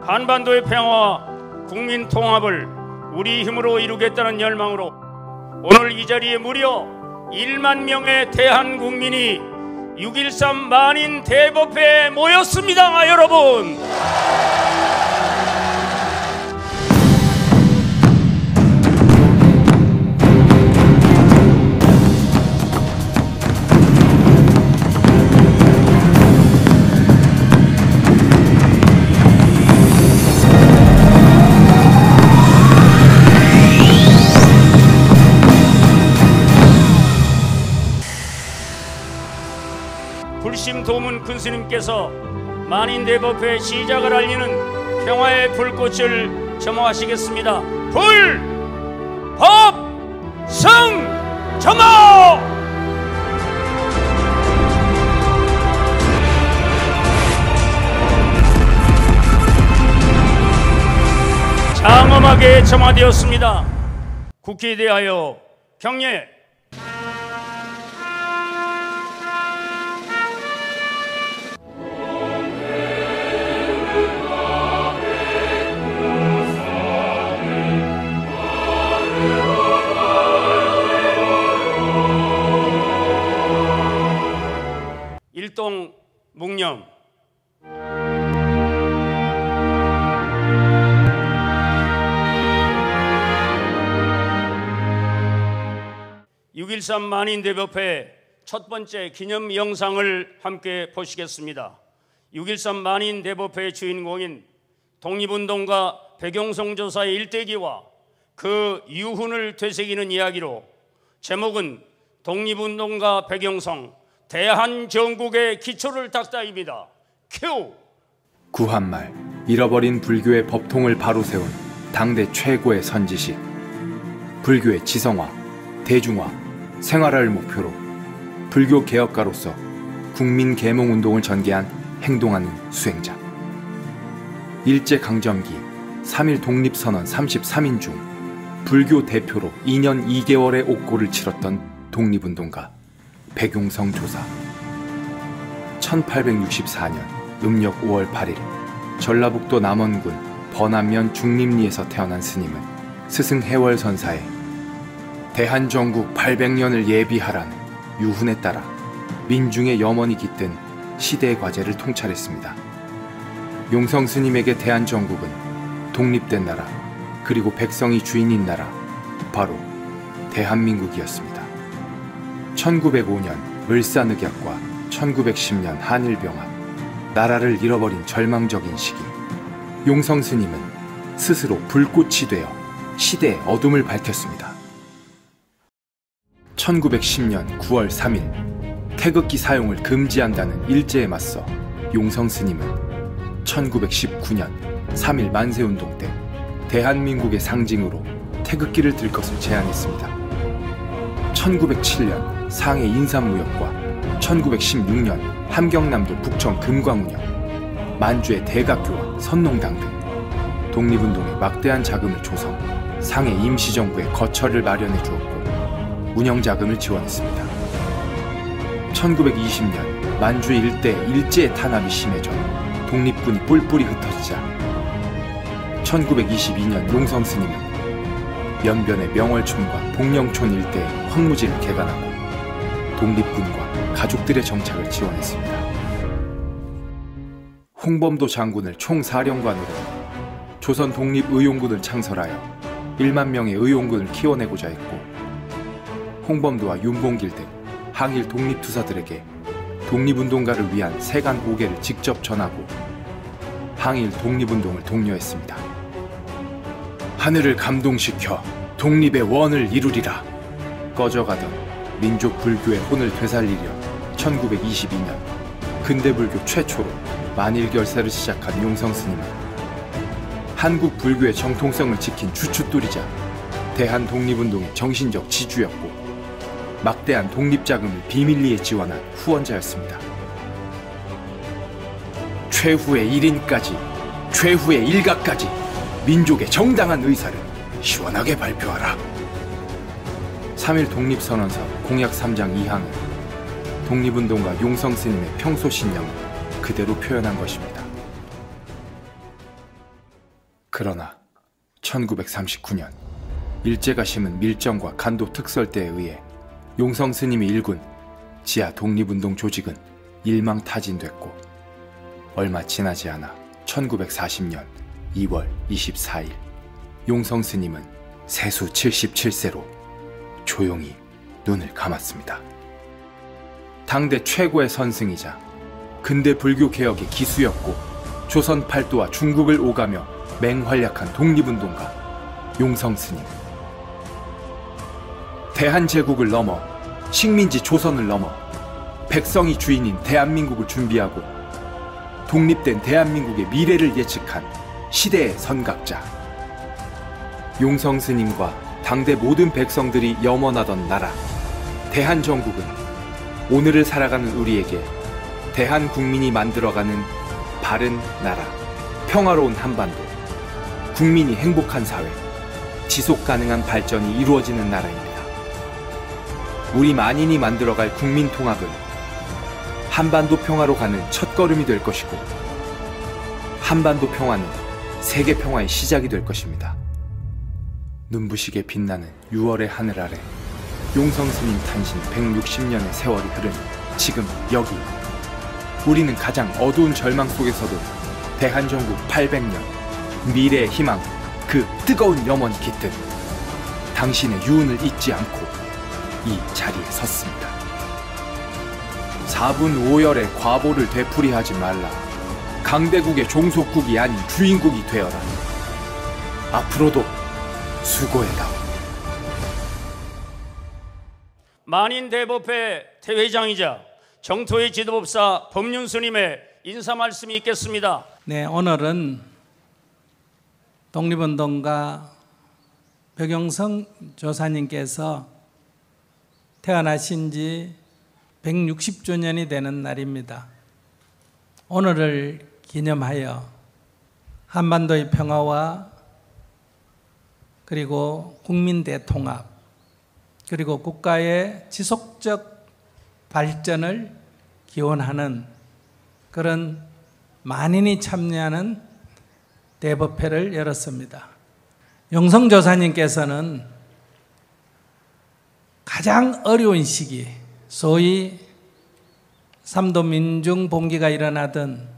한반도의 평화와 국민 통합을 우리 힘으로 이루겠다는 열망으로 오늘 이 자리에 무려 1만 명의 대한국민이 6.13 만인 대법회에 모였습니다. 여러분, 불심 도문 군스님께서 만인대법회 시작을 알리는 평화의 불꽃을 점호하시겠습니다. 불! 법! 성! 점호! 장엄하게 점화되었습니다. 국회에 대하여 경례. 일동 묵념. (6.13) 만인대법회 첫 번째 기념 영상을 함께 보시겠습니다. (6.13) 만인대법회의 주인공인 독립운동가 백용성 조사의 일대기와 그 유훈을 되새기는 이야기로 제목은 독립운동가 백용성 대한정국의 기초를 닦다입니다. 큐! 구한말, 잃어버린 불교의 법통을 바로 세운 당대 최고의 선지식. 불교의 지성화, 대중화, 생활화를 목표로 불교 개혁가로서 국민 계몽운동을 전개한 행동하는 수행자. 일제강점기 3.1 독립선언 33인 중 불교 대표로 2년 2개월의 옥고를 치렀던 독립운동가 백용성 조사. 1864년 음력 5월 8일 전라북도 남원군 번안면 중림리에서 태어난 스님은 스승 해월선사에 대한정국 800년을 예비하라는 유훈에 따라 민중의 염원이 깃든 시대의 과제를 통찰했습니다. 용성 스님에게 대한정국은 독립된 나라, 그리고 백성이 주인인 나라, 바로 대한민국이었습니다. 1905년 을사늑약과 1910년 한일병합, 나라를 잃어버린 절망적인 시기, 용성 스님은 스스로 불꽃이 되어 시대의 어둠을 밝혔습니다. 1910년 9월 3일 태극기 사용을 금지한다는 일제에 맞서 용성 스님은 1919년 3.1 만세운동 때 대한민국의 상징으로 태극기를 들 것을 제안했습니다. 1907년 상해 인삼무역과 1916년 함경남도 북청 금광운영, 만주의 대각교와 선농당 등 독립운동에 막대한 자금을 조성, 상해 임시정부에 거처를 마련해 주었고 운영자금을 지원했습니다. 1920년 만주 일대 일제의 탄압이 심해져 독립군이 뿔뿔이 흩어지자 1922년 용성 스님은 연변의 명월촌과 복령촌 일대의 황무지를 개간하고 독립군과 가족들의 정착을 지원했습니다. 홍범도 장군을 총사령관으로 조선 독립의용군을 창설하여 1만 명의 의용군을 키워내고자 했고, 홍범도와 윤봉길 등 항일 독립투사들에게 독립운동가를 위한 세간 고개를 직접 전하고 항일 독립운동을 독려했습니다. 하늘을 감동시켜 독립의 원을 이루리라. 꺼져가던 민족 불교의 혼을 되살리려 1922년 근대불교 최초로 만일결사를 시작한 용성 스님은 한국 불교의 정통성을 지킨 주춧돌이자 대한 독립운동의 정신적 지주였고, 막대한 독립자금을 비밀리에 지원한 후원자였습니다. 최후의 1인까지, 최후의 일가까지 민족의 정당한 의사를 시원하게 발표하라. 3.1 독립선언서 공약 3장 2항은 독립운동가 용성 스님의 평소 신념을 그대로 표현한 것입니다. 그러나 1939년 일제가 심은 밀정과 간도 특설대에 의해 용성 스님이 일군 지하 독립운동 조직은 일망타진됐고 얼마 지나지 않아 1940년 2월 24일 용성 스님은 세수 77세로 조용히 눈을 감았습니다. 당대 최고의 선승이자 근대 불교 개혁의 기수였고 조선 팔도와 중국을 오가며 맹활약한 독립운동가 용성 스님. 대한제국을 넘어 식민지 조선을 넘어 백성이 주인인 대한민국을 준비하고 독립된 대한민국의 미래를 예측한 시대의 선각자. 용성 스님과 당대 모든 백성들이 염원하던 나라 대한정국은 오늘을 살아가는 우리에게 대한국민이 만들어가는 바른 나라, 평화로운 한반도, 국민이 행복한 사회, 지속가능한 발전이 이루어지는 나라입니다. 우리 만인이 만들어갈 국민통합은 한반도 평화로 가는 첫걸음이 될 것이고 한반도 평화는 세계 평화의 시작이 될 것입니다. 눈부시게 빛나는 6월의 하늘 아래 용성 스님 탄신 160년의 세월이 흐른 지금 여기 우리는 가장 어두운 절망 속에서도 대한정국 800년 미래의 희망 그 뜨거운 염원이 깃든 당신의 유운을 잊지 않고 이 자리에 섰습니다. 4분 5열의 과보를 되풀이하지 말라. 강대국의 종속국이 아닌 주인국이 되어라. 앞으로도 수고해다오. 만인대법회 대회장이자 정토의 지도법사 법륜 스님의 인사 말씀이 있겠습니다. 네, 오늘은 독립운동가 백용성 조사님께서 태어나신 지 160주년이 되는 날입니다. 오늘을 기념하여 한반도의 평화와 그리고 국민 대통합 그리고 국가의 지속적 발전을 기원하는 그런 만인이 참여하는 대법회를 열었습니다. 용성 조사님께서는 가장 어려운 시기, 소위 삼도 민중 봉기가 일어나던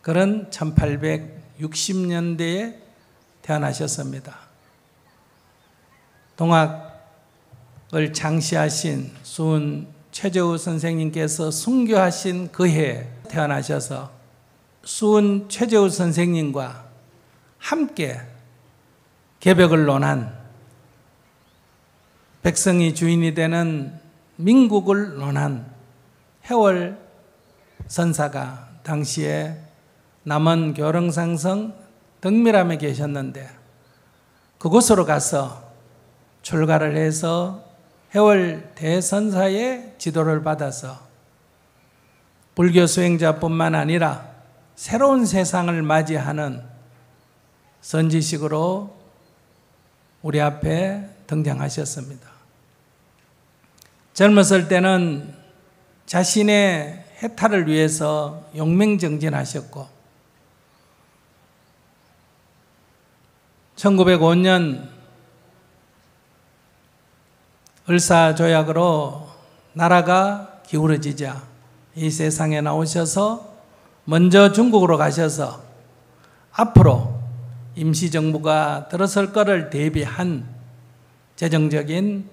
그런 1860년대에 태어나셨습니다. 동학을 창시하신 수은 최재우 선생님께서 순교하신 그 해에 태어나셔서 수은 최재우 선생님과 함께 개벽을 논한 백성이 주인이 되는 민국을 논한 해월 선사가 당시에 남원 교릉상성 덕미람에 계셨는데 그곳으로 가서 출가를 해서 해월 대선사의 지도를 받아서 불교 수행자뿐만 아니라 새로운 세상을 맞이하는 선지식으로 우리 앞에 등장하셨습니다. 젊었을 때는 자신의 해탈을 위해서 용맹정진하셨고 1905년 을사조약으로 나라가 기울어지자 이 세상에 나오셔서 먼저 중국으로 가셔서 앞으로 임시정부가 들어설 것을 대비한 재정적인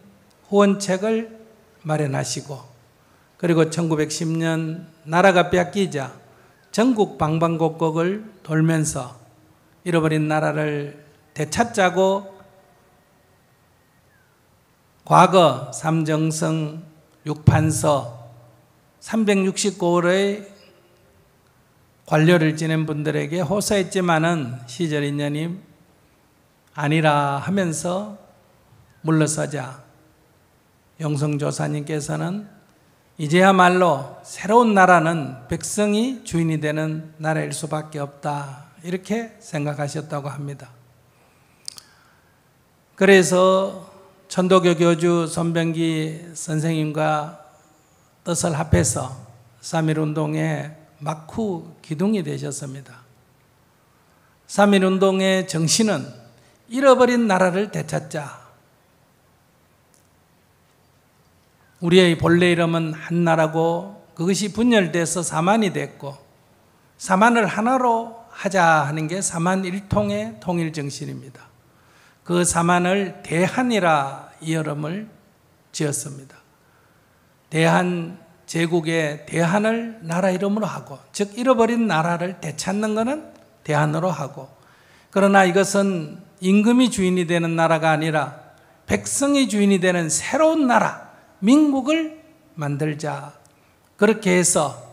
후원책을 마련하시고 그리고 1910년 나라가 뺏기자 전국 방방곡곡을 돌면서 잃어버린 나라를 되찾자고 과거 삼정성 6판서 369월의 관료를 지낸 분들에게 호소했지만은 시절 인연이 아니라 하면서 물러서자 용성조사님께서는 이제야말로 새로운 나라는 백성이 주인이 되는 나라일 수밖에 없다 이렇게 생각하셨다고 합니다. 그래서 천도교 교주 손병기 선생님과 뜻을 합해서 3.1운동의 막후 기둥이 되셨습니다. 3.1운동의 정신은 잃어버린 나라를 되찾자. 우리의 본래 이름은 한나라고 그것이 분열돼서 사만이 됐고 사만을 하나로 하자 하는 게 사만일통의 통일정신입니다. 그 사만을 대한이라 이름을 지었습니다. 대한 제국의 대한을 나라 이름으로 하고, 즉 잃어버린 나라를 되찾는 것은 대한으로 하고, 그러나 이것은 임금이 주인이 되는 나라가 아니라 백성이 주인이 되는 새로운 나라, 민국을 만들자. 그렇게 해서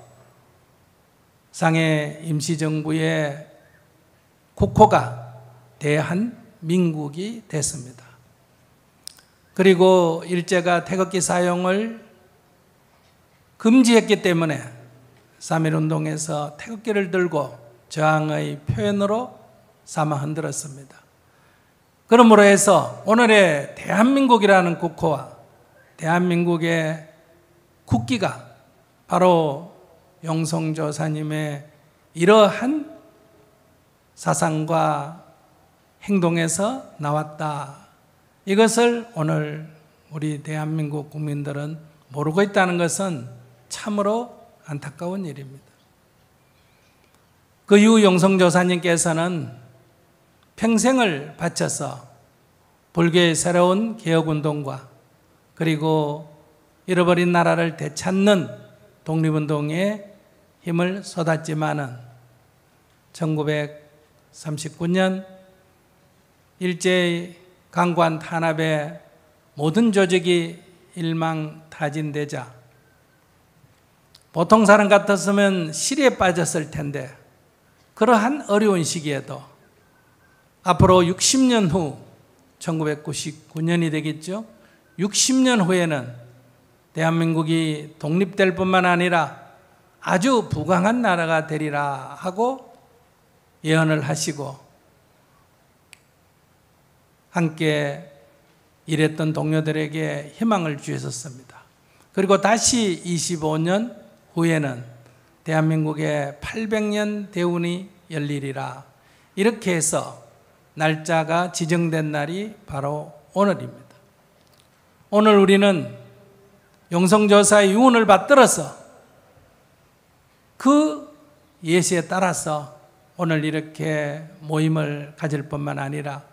상해 임시정부의 국호가 대한민국이 됐습니다. 그리고 일제가 태극기 사용을 금지했기 때문에 3.1운동에서 태극기를 들고 저항의 표현으로 삼아 흔들었습니다. 그러므로 해서 오늘의 대한민국이라는 국호와 대한민국의 국기가 바로 영성조사님의 이러한 사상과 행동에서 나왔다. 이것을 오늘 우리 대한민국 국민들은 모르고 있다는 것은 참으로 안타까운 일입니다. 그 이후 영성조사님께서는 평생을 바쳐서 불교의 새로운 개혁운동과 그리고 잃어버린 나라를 되찾는 독립운동에 힘을 쏟았지만은 1939년 일제의 강관 탄압에 모든 조직이 일망타진되자 보통 사람 같았으면 시리에 빠졌을 텐데 그러한 어려운 시기에도 앞으로 60년 후 1999년이 되겠죠. 60년 후에는 대한민국이 독립될 뿐만 아니라 아주 부강한 나라가 되리라 하고 예언을 하시고 함께 일했던 동료들에게 희망을 주셨습니다. 그리고 다시 25년 후에는 대한민국의 800년 대운이 열리리라. 이렇게 해서 날짜가 지정된 날이 바로 오늘입니다. 오늘 우리는 영성조사의 유언을 받들어서 그 예시에 따라서 오늘 이렇게 모임을 가질 뿐만 아니라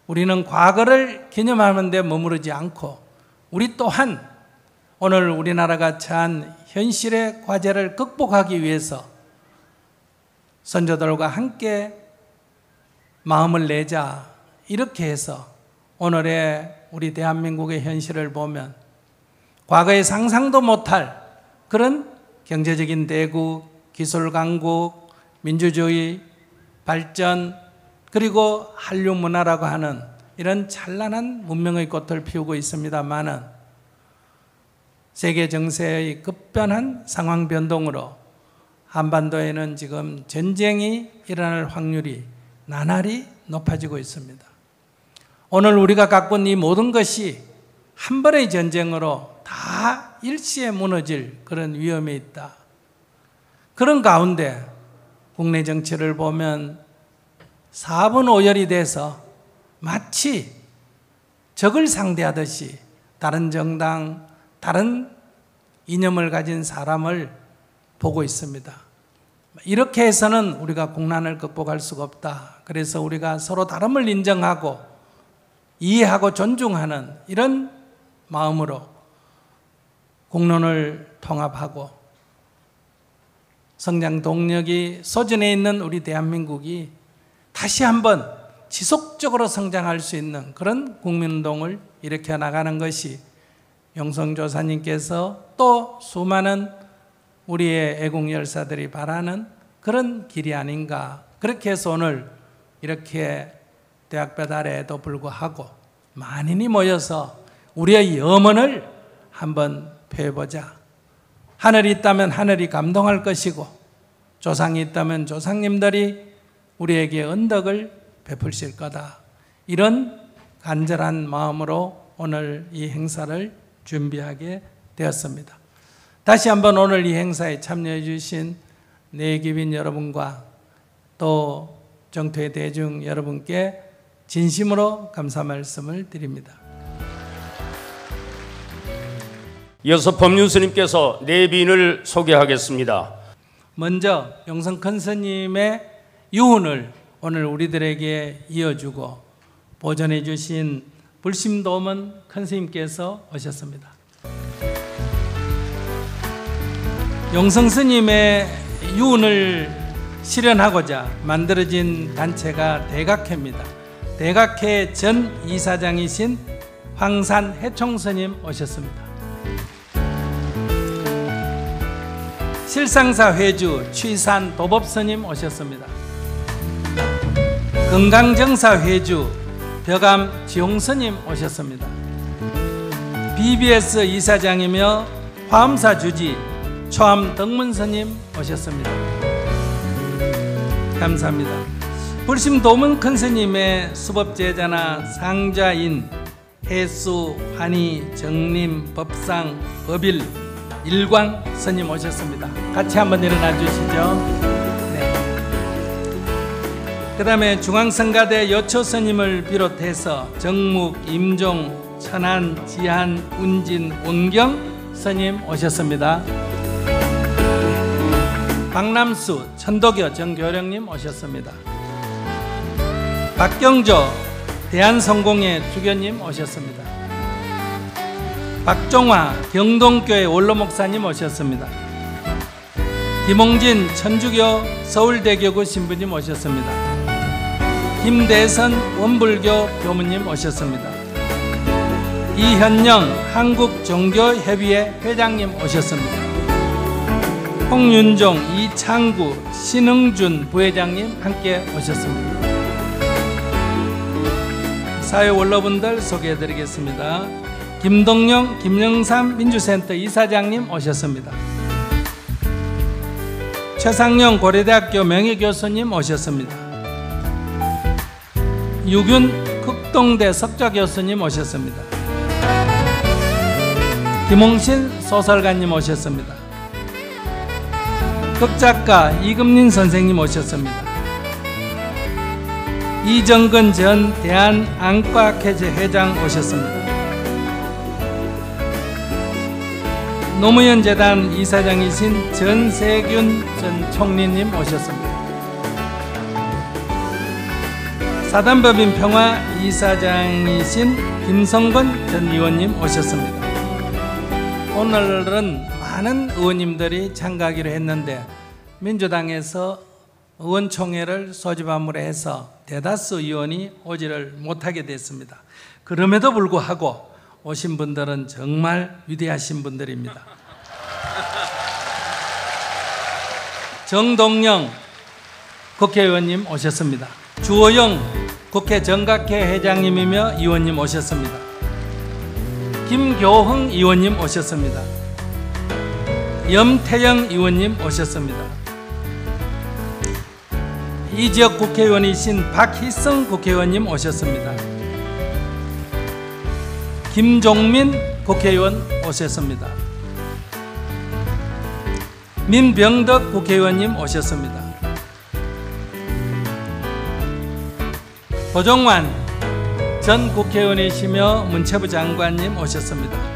우리는 과거를 기념하는 데 머무르지 않고 우리 또한 오늘 우리나라가 처한 현실의 과제를 극복하기 위해서 선조들과 함께 마음을 내자. 이렇게 해서 오늘의 우리 대한민국의 현실을 보면 과거에 상상도 못할 그런 경제적인 대국, 기술 강국, 민주주의 발전, 그리고 한류 문화라고 하는 이런 찬란한 문명의 꽃을 피우고 있습니다마는 세계 정세의 급변한 상황 변동으로 한반도에는 지금 전쟁이 일어날 확률이 나날이 높아지고 있습니다. 오늘 우리가 갖고 있는 이 모든 것이 한 번의 전쟁으로 다 일시에 무너질 그런 위험이 있다. 그런 가운데 국내 정치를 보면 4분 5열이 돼서 마치 적을 상대하듯이 다른 정당, 다른 이념을 가진 사람을 보고 있습니다. 이렇게 해서는 우리가 국난을 극복할 수가 없다. 그래서 우리가 서로 다름을 인정하고 이해하고 존중하는 이런 마음으로 공론을 통합하고 성장 동력이 소진해 있는 우리 대한민국이 다시 한번 지속적으로 성장할 수 있는 그런 국민운동을 일으켜 나가는 것이 영성조사님께서 또 수많은 우리의 애국열사들이 바라는 그런 길이 아닌가. 그렇게 해서 오늘 이렇게 대학볕 아래에도 불구하고 만인이 모여서 우리의 염원을 한번 펴보자. 하늘이 있다면 하늘이 감동할 것이고 조상이 있다면 조상님들이 우리에게 언덕을 베푸실 거다. 이런 간절한 마음으로 오늘 이 행사를 준비하게 되었습니다. 다시 한번 오늘 이 행사에 참여해 주신 내기빈 여러분과 또 정토의 대중 여러분께 진심으로 감사 말씀을 드립니다. 이어서 법륜스님께서 내빈을 소개하겠습니다. 먼저 영성 큰 스님의 유훈을 오늘 우리들에게 이어주고 보존해 주신 불심도문 큰 스님께서 오셨습니다. 영성 스님의 유훈을 실현하고자 만들어진 단체가 대각회입니다. 대각회 전 이사장이신 황산 해총 스님 오셨습니다. 실상사 회주 취산 도법 스님 오셨습니다. 건강정사 회주 벽암 지홍 스님 오셨습니다. BBS 이사장이며 화엄사 주지 초암 덕문 스님 오셨습니다. 감사합니다. 불심 도문 큰 스님의 수법제자나 상자인 해수, 환희, 정림, 법상, 법일, 일광 스님 오셨습니다. 같이 한번 일어나 주시죠. 네. 그 다음에 중앙성가대 여초 스님을 비롯해서 정묵, 임종, 천안, 지한, 운진, 원경 스님 오셨습니다. 박남수, 천도교 정교령님 오셨습니다. 박경조, 대한성공회 주교님 오셨습니다. 박종화, 경동교회 원로목사님 오셨습니다. 김홍진, 천주교 서울대교구 신부님 오셨습니다. 김대선, 원불교 교무님 오셨습니다. 이현영, 한국종교협의회 회장님 오셨습니다. 홍윤종, 이창구, 신흥준 부회장님 함께 오셨습니다. 사회원로분들 소개해드리겠습니다. 김동영, 김영삼 민주센터 이사장님 오셨습니다. 최상영 고려대학교 명예교수님 오셨습니다. 유균 극동대 석좌교수님 오셨습니다. 김홍신 소설가님 오셨습니다. 극작가 이금린 선생님 오셨습니다. 이정근 전 대한안과학회제 회장 오셨습니다. 노무현 재단 이사장이신 전세균 전 총리님 오셨습니다. 사단법인 평화 이사장이신 김성근 전 의원님 오셨습니다. 오늘은 많은 의원님들이 참가하기로 했는데 민주당에서 의원총회를 소집함으로 해서 대다수 의원이 오지를 못하게 됐습니다. 그럼에도 불구하고 오신 분들은 정말 위대하신 분들입니다. 정동영 국회의원님 오셨습니다. 주호영 국회 정각회 회장님이며 의원님 오셨습니다. 김교흥 의원님 오셨습니다. 염태영 의원님 오셨습니다. 이 지역 국회의원이신 박희성 국회의원님 오셨습니다. 김종민 국회의원 오셨습니다. 민병덕 국회의원님 오셨습니다. 도종환 전 국회의원이시며 문체부 장관님 오셨습니다.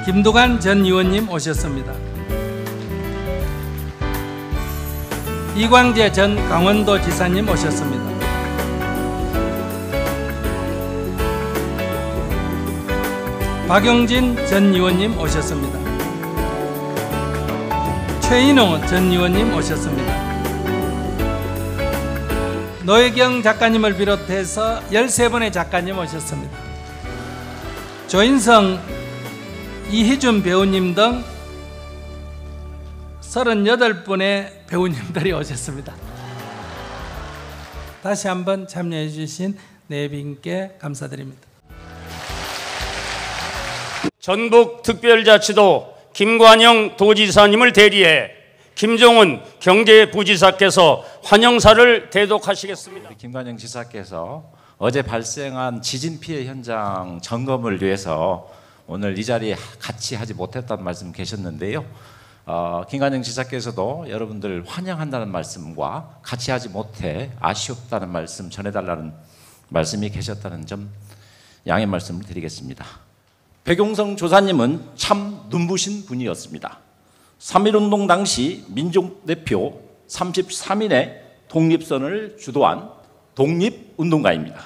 김두관 전 의원님 오셨습니다. 이광재 전 강원도 지사님 오셨습니다. 박용진 전 의원님 오셨습니다. 최인호 전 의원님 오셨습니다. 노혜경 작가님을 비롯해서 13분의 작가님 오셨습니다. 조인성, 이희준 배우님 등 38분의 배우님들이 오셨습니다. 다시 한번 참여해 주신 네 분께 감사드립니다. 전북특별자치도 김관영 도지사님을 대리해 김종훈 경제부지사께서 환영사를 대독하시겠습니다. 김관영 지사께서 어제 발생한 지진 피해 현장 점검을 위해서 오늘 이 자리에 같이 하지 못했다는 말씀 계셨는데요. 김관영 지사께서도 여러분들 환영한다는 말씀과 같이 하지 못해 아쉬웠다는 말씀 전해달라는 말씀이 계셨다는 점 양해 말씀을 드리겠습니다. 백용성 조사님은 참 눈부신 분이었습니다. 3.1운동 당시 민족대표 33인의 독립선을 주도한 독립운동가입니다.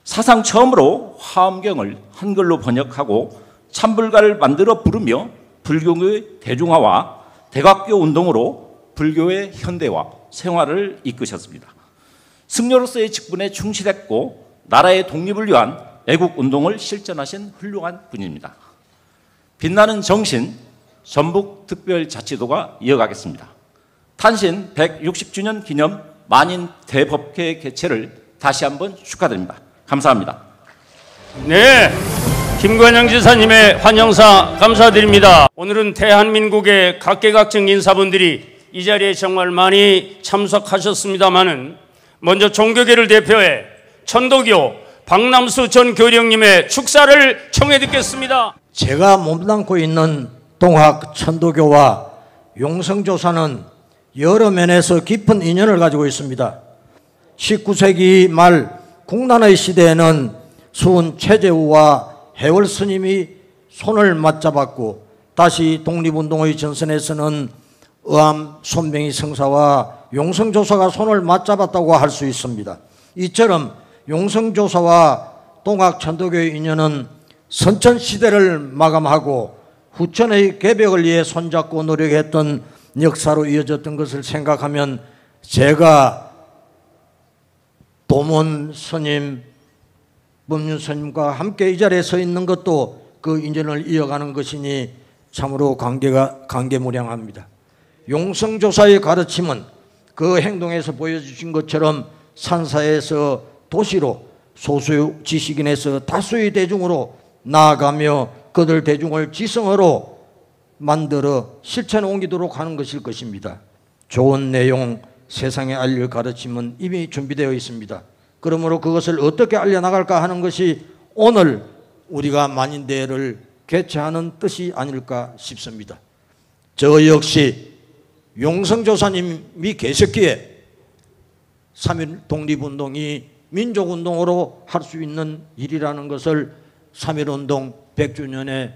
사상 처음으로 화엄경을 한글로 번역하고 참불가를 만들어 부르며 불교의 대중화와 대각교 운동으로 불교의 현대화 생활을 이끄셨습니다. 승려로서의 직분에 충실했고 나라의 독립을 위한 애국운동을 실천하신 훌륭한 분입니다. 빛나는 정신 전북특별자치도가 이어가겠습니다. 탄신 160주년 기념 만인 대법회 개최를 다시 한번 축하드립니다. 감사합니다. 네, 김관영 지사님의 환영사 감사드립니다. 오늘은 대한민국의 각계각층 인사분들이 이 자리에 정말 많이 참석하셨습니다마는 먼저 종교계를 대표해 천도교 박남수 전 교령님의 축사를 청해 듣겠습니다. 제가 몸담고 있는 동학 천도교와 용성조사는 여러 면에서 깊은 인연을 가지고 있습니다. 19세기 말 국난의 시대에는 수은 최재우와 해월 스님이 손을 맞잡았고 다시 독립운동의 전선에서는 의암 손병희 성사와 용성조사가 손을 맞잡았다고 할 수 있습니다. 이처럼 용성조사와 동학 천도교의 인연은 선천시대를 마감하고 후천의 개벽을 위해 손잡고 노력했던 역사로 이어졌던 것을 생각하면 제가 도문 스님, 법륜 스님과 함께 이 자리에 서 있는 것도 그 인연을 이어가는 것이니 참으로 감개무량합니다. 용성조사의 가르침은 그 행동에서 보여주신 것처럼 산사에서 도시로 소수 지식인에서 다수의 대중으로 나아가며 그들 대중을 지성으로 만들어 실천에 옮기도록 하는 것일 것입니다. 좋은 내용 세상에 알릴 가르침은 이미 준비되어 있습니다. 그러므로 그것을 어떻게 알려나갈까 하는 것이 오늘 우리가 만인대회를 개최하는 뜻이 아닐까 싶습니다. 저 역시 용성조사님이 계셨기에 3.1 독립운동이 민족운동으로 할 수 있는 일이라는 것을 3.1운동 100주년에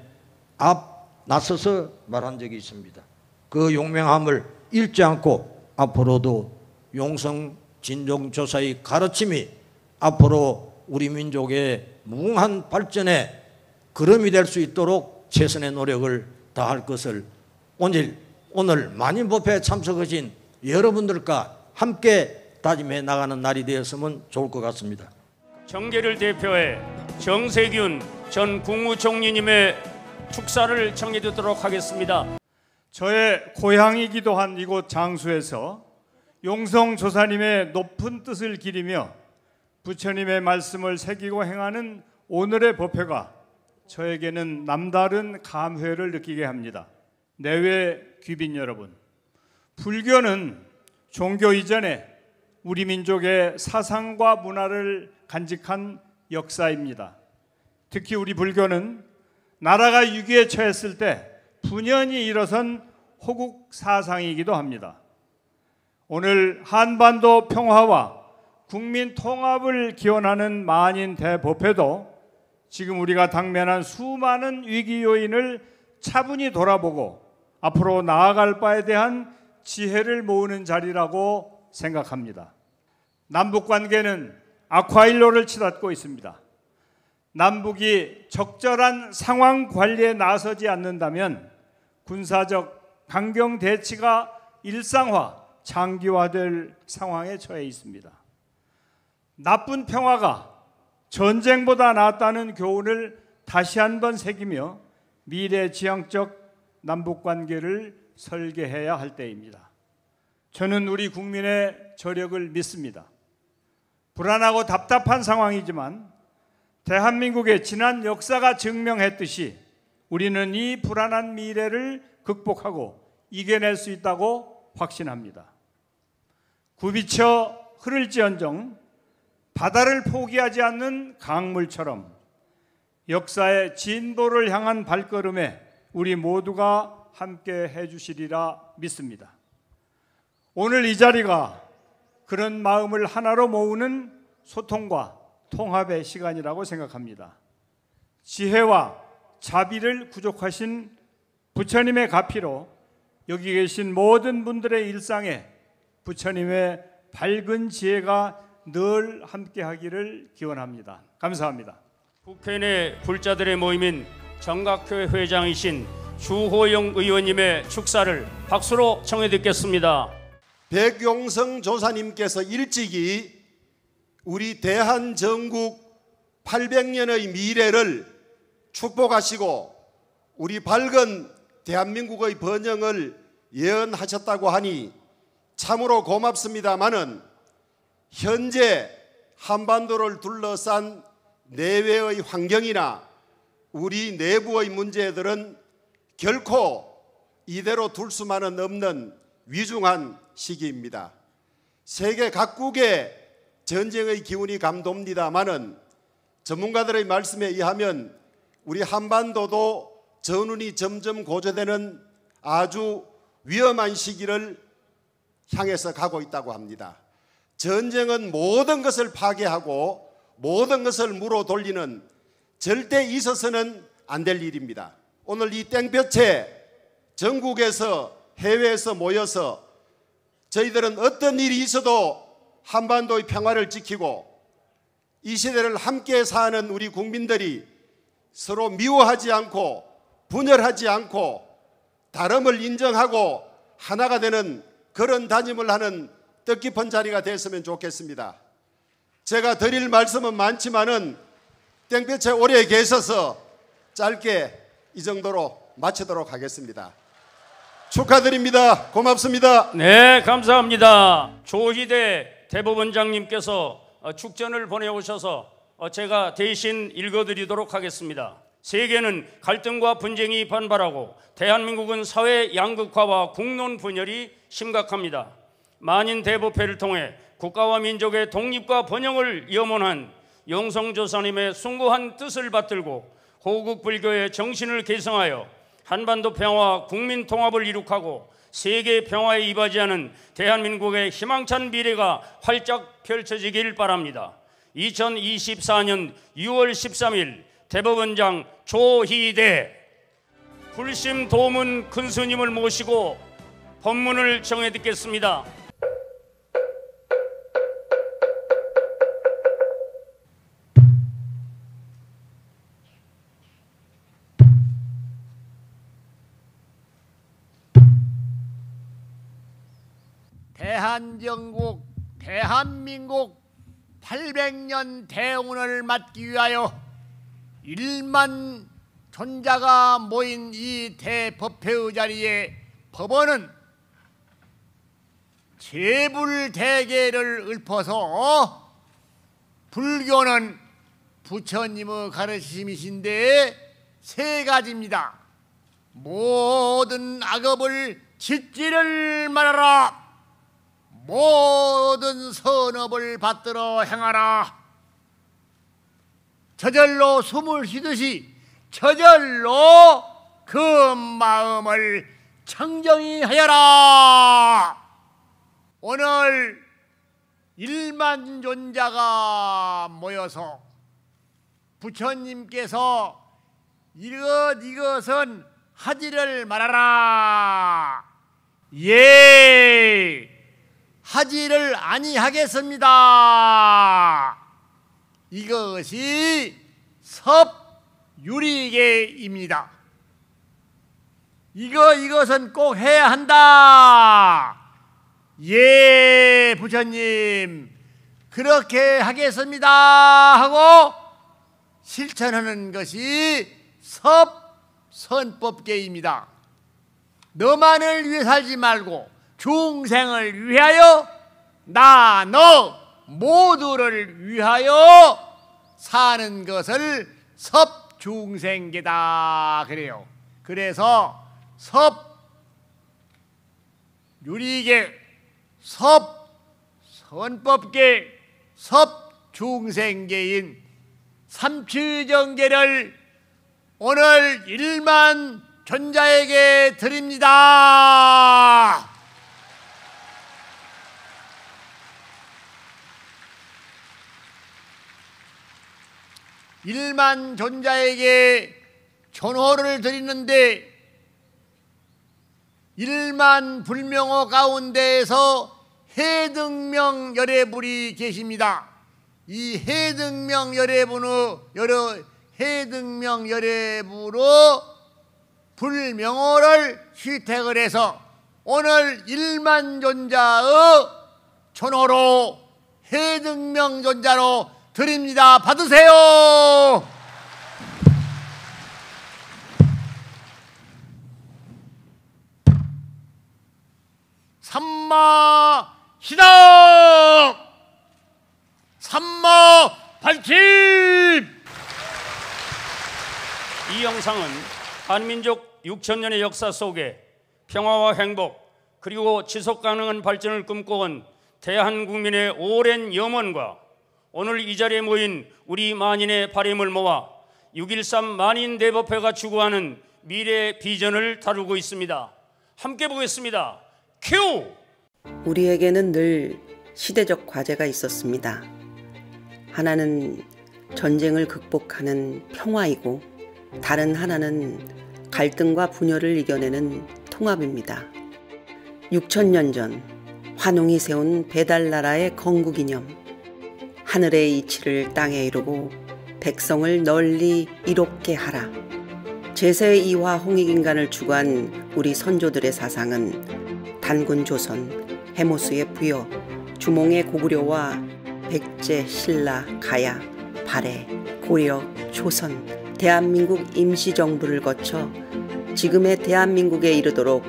나서서 말한 적이 있습니다. 그 용맹함을 잃지 않고 앞으로도 용성 진종조사의 가르침이 앞으로 우리 민족의 무궁한 발전에 걸음이 될 수 있도록 최선의 노력을 다할 것을 오늘 만인법회에 참석하신 여러분들과 함께 다짐해 나가는 날이 되었으면 좋을 것 같습니다. 정계를 대표해 정세균 전 국무총리님의 축사를 청해 듣도록 하겠습니다. 저의 고향이기도 한 이곳 장소에서 용성조사님의 높은 뜻을 기리며 부처님의 말씀을 새기고 행하는 오늘의 법회가 저에게는 남다른 감회를 느끼게 합니다. 내외 귀빈 여러분, 불교는 종교 이전에 우리 민족의 사상과 문화를 간직한 역사입니다. 특히 우리 불교는 나라가 위기에 처했을 때 분연히 일어선 호국 사상이기도 합니다. 오늘 한반도 평화와 국민 통합을 기원하는 만인 대법회도 지금 우리가 당면한 수많은 위기 요인을 차분히 돌아보고 앞으로 나아갈 바에 대한 지혜를 모으는 자리라고 생각합니다. 남북관계는 악화일로를 치닫고 있습니다. 남북이 적절한 상황 관리에 나서지 않는다면 군사적 강경 대치가 일상화, 장기화될 상황에 처해 있습니다. 나쁜 평화가 전쟁보다 낫다는 교훈을 다시 한번 새기며 미래지향적 남북관계를 설계해야 할 때입니다. 저는 우리 국민의 저력을 믿습니다. 불안하고 답답한 상황이지만 대한민국의 지난 역사가 증명했듯이 우리는 이 불안한 미래를 극복하고 이겨낼 수 있다고 확신합니다. 굽이쳐 흐를지언정 바다를 포기하지 않는 강물처럼 역사의 진보를 향한 발걸음에 우리 모두가 함께 해주시리라 믿습니다. 오늘 이 자리가 그런 마음을 하나로 모으는 소통과 통합의 시간이라고 생각합니다. 지혜와 자비를 구족하신 부처님의 가피로 여기 계신 모든 분들의 일상에 부처님의 밝은 지혜가 늘 함께하기를 기원합니다. 감사합니다. 국회 내 불자들의 모임인 정각교회 회장이신 주호영 의원님의 축사를 박수로 청해 듣겠습니다. 백용성 조사님께서 일찍이 우리 대한전국 800년의 미래를 축복하시고 우리 밝은 대한민국의 번영을 예언하셨다고 하니 참으로 고맙습니다마는 현재 한반도를 둘러싼 내외의 환경이나 우리 내부의 문제들은 결코 이대로 둘 수만은 없는 위중한 시기입니다. 세계 각국의 전쟁의 기운이 감돕니다마는 전문가들의 말씀에 의하면 우리 한반도도 전운이 점점 고조되는 아주 위험한 시기를 향해서 가고 있다고 합니다. 전쟁은 모든 것을 파괴하고 모든 것을 물어 돌리는 절대 있어서는 안 될 일입니다. 오늘 이 땡볕에 전국에서 해외에서 모여서 저희들은 어떤 일이 있어도 한반도의 평화를 지키고 이 시대를 함께 사는 우리 국민들이 서로 미워하지 않고 분열하지 않고 다름을 인정하고 하나가 되는 그런 다짐을 하는 뜻깊은 자리가 됐으면 좋겠습니다. 제가 드릴 말씀은 많지만은 땡볕에 오래 계셔서 짧게 이 정도로 마치도록 하겠습니다. 축하드립니다. 고맙습니다. 네, 감사합니다. 조희대 대법원장님께서 축전을 보내오셔서 제가 대신 읽어드리도록 하겠습니다. 세계는 갈등과 분쟁이 반발하고 대한민국은 사회 양극화와 국론 분열이 심각합니다. 만인 대법회를 통해 국가와 민족의 독립과 번영을 염원한 용성조사님의 숭고한 뜻을 받들고 호국 불교의 정신을 계승하여 한반도 평화와 국민 통합을 이룩하고 세계 평화에 이바지하는 대한민국의 희망찬 미래가 활짝 펼쳐지길 바랍니다. 2024년 6월 13일 대법원장 조희대 불심 도문 큰 스님을 모시고 법문을 정해 듣겠습니다. 대한정국, 대한민국 800년 대운을 맞기 위하여 1만 존자가 모인 이 대법회의 자리에 법원은 제불대계를 읊어서 불교는 부처님의 가르침이신데 세 가지입니다. 모든 악업을 짓지를 말아라. 모든 선업을 받들어 행하라. 저절로 숨을 쉬듯이 저절로 그 마음을 청정히 하여라. 오늘 1만 존자가 모여서 부처님께서 이것은 하지를 말아라. 예, 하지를 아니하겠습니다. 이것이 섭유리계입니다. 이것은 꼭 해야 한다. 예, 부처님 그렇게 하겠습니다 하고 실천하는 것이 섭선법계입니다. 너만을 위해 살지 말고 중생을 위하여 나 너 모두를 위하여 사는 것을 섭중생계다 그래요. 그래서 섭유리계, 섭선법계, 섭중생계인 삼취정계를 오늘 1만 전자에게 드립니다. 일만 전자에게 전호를 드리는데 일만 불명호 가운데에서 해등명 열애불이 계십니다. 이 해등명 열애불로 불명호를 휘택을 해서 오늘 일만전자의 전호로 해등명전자로 드립니다. 받으세요. 삼마 희덕, 삼마 발킴. 이 영상은 한민족 6,000년의 역사 속에 평화와 행복 그리고 지속 가능한 발전을 꿈꿔온 대한국민의 오랜 염원과 오늘 이 자리에 모인 우리 만인의 바람을 모아 6.13 만인대법회가 추구하는 미래 비전을 다루고 있습니다. 함께 보겠습니다. 큐! 우리에게는 늘 시대적 과제가 있었습니다. 하나는 전쟁을 극복하는 평화이고 다른 하나는 갈등과 분열을 이겨내는 통합입니다. 6,000년 전 환웅이 세운 배달나라의 건국이념, 하늘의 이치를 땅에 이루고 백성을 널리 이롭게 하라. 제2화 홍익인간을 추구한 우리 선조들의 사상은 단군 조선, 해모수의 부여, 주몽의 고구려와 백제, 신라, 가야, 발해, 고려, 조선, 대한민국 임시정부를 거쳐 지금의 대한민국에 이르도록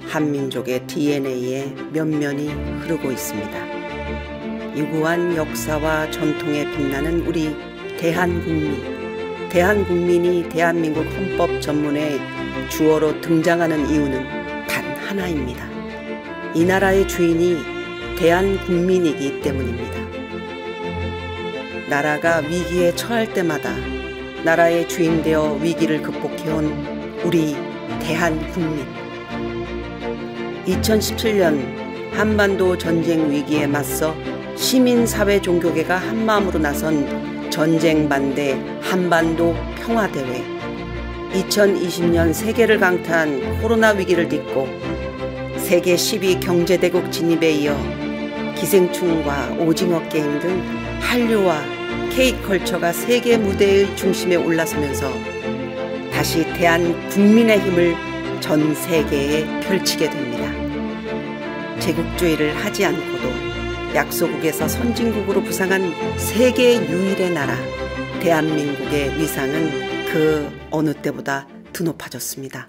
한민족의 DNA에 면면이 흐르고 있습니다. 유구한 역사와 전통에 빛나는 우리 대한국민, 대한국민이 대한민국 헌법 전문에 주어로 등장하는 이유는 단 하나입니다. 이 나라의 주인이 대한국민이기 때문입니다. 나라가 위기에 처할 때마다 나라의 주인 되어 위기를 극복해온 우리 대한국민. 2017년 한반도 전쟁 위기에 맞서 시민사회 종교계가 한마음으로 나선 전쟁 반대 한반도 평화대회, 2020년 세계를 강타한 코로나 위기를 딛고 세계 10위 경제대국 진입에 이어 기생충과 오징어 게임 등 한류와 K컬처가 세계 무대의 중심에 올라서면서 다시 대한국민의 힘을 전 세계에 펼치게 됩니다. 제국주의를 하지 않고도 약소국에서 선진국으로 부상한 세계 유일의 나라 대한민국의 위상은 그 어느 때보다 드높아졌습니다.